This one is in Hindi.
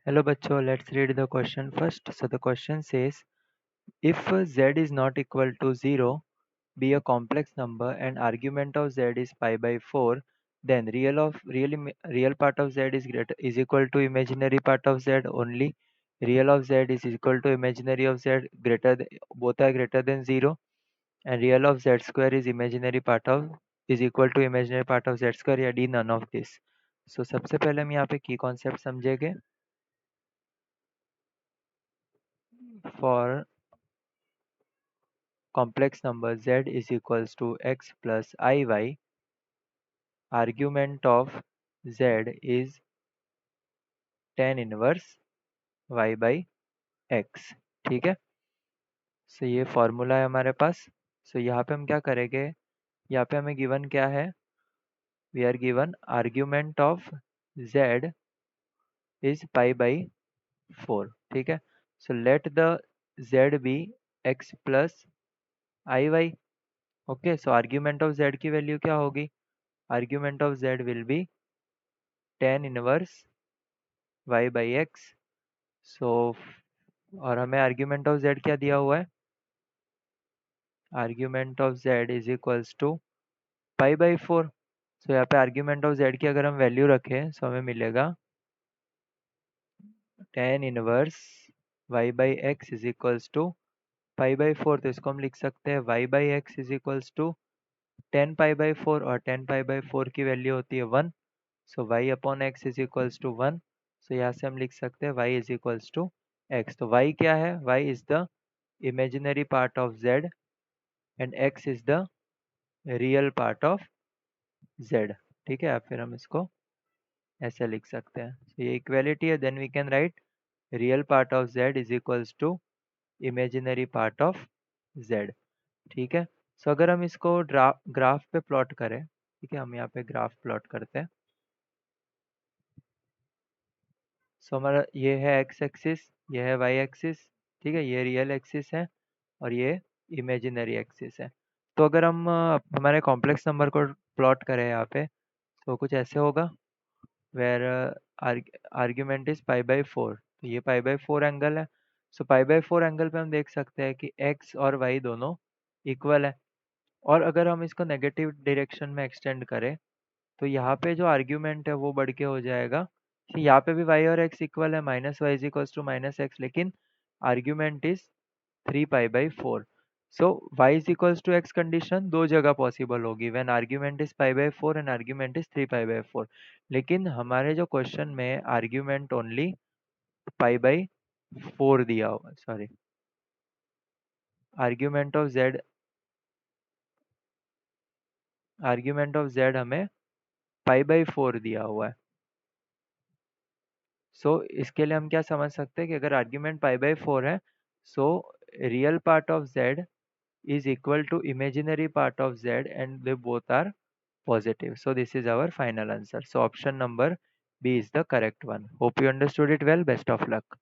Hello bachcho, let's read the question first. So the question says, if z is not equal to 0, be a complex number and argument of z is pi by 4, then real part of z is equal to imaginary part of z only. Real of z is equal to imaginary of z both are greater than 0, and real of z square is equal to imaginary part of z square या d none of this. So सबसे पहले हम यहाँ पे की कॉन्सेप्ट समझेंगे. For complex number z is equals to x plus iy, argument of z is tan inverse y by x. ठीक है. सो ये फॉर्मूला है हमारे पास. सो यहाँ पे हम क्या करेंगे, यहाँ पे हमें गिवन क्या है, we are given argument of z is pi by 4. ठीक है. So let the z be x plus i y. Okay. So argument of z की वैल्यू क्या होगी, argument of z will be tan inverse y by x. So और हमें आर्ग्यूमेंट ऑफ z क्या दिया हुआ है, argument of z is equals to pi by 4. So यहाँ पे आर्ग्यूमेंट ऑफ z की अगर हम वैल्यू रखें तो हमें मिलेगा tan inverse y by x is equals to pi by 4. तो इसको हम लिख सकते हैं y by x is equals to 10 pi by 4, और 10 पाई बाई 4 की वैल्यू होती है 1. So y upon x is equals to 1. So यहाँ से हम लिख सकते हैं y is equals to x. तो y क्या है, y is the imaginary part of z and x is the real part of z. ठीक है. अब फिर हम इसको ऐसे लिख सकते हैं. So, ये इक्वेलिटी है. Then we can write real part of z is equals to imaginary part of z. ठीक है. सो अगर हम इसको ग्राफ पे प्लॉट करें, ठीक है, हम यहाँ पे ग्राफ प्लॉट करते हैं. सो हमारा ये है एक्स एक्सिस, ये है वाई एक्सिस. ठीक है. ये रियल एक्सिस है और ये इमेजिनरी एक्सिस है. तो अगर हम हमारे कॉम्प्लेक्स नंबर को प्लॉट करें यहाँ पे, तो कुछ ऐसे होगा where argument is pi by 4. तो ये पाई बाई 4 एंगल है. सो पाई बाई 4 एंगल पे हम देख सकते हैं कि एक्स और वाई दोनों इक्वल है. और अगर हम इसको नेगेटिव डायरेक्शन में एक्सटेंड करें, तो यहाँ पे जो आर्ग्यूमेंट है वो बढ़ के हो जाएगा कि यहाँ पे भी y और x इक्वल है, minus y is equal to minus x, लेकिन argument is 3 pi by 4. So y is equal to x condition दो जगह पॉसिबल होगी, when argument is pi by 4 and argument is 3 pi by 4. लेकिन हमारे जो क्वेश्चन में आर्ग्यूमेंट ओनली पाई बाई 4 दिया हुआ, सॉरी, आर्ग्यूमेंट ऑफ z हमें पाई बाई 4 दिया हुआ है. इसके लिए हम क्या समझ सकते हैं कि अगर आर्ग्यूमेंट पाई बाई 4 है, so real part of z is equal to imaginary part of z and they both are positive. So this is our final answer. So option number B is the correct one. Hope you understood it well. Best of luck.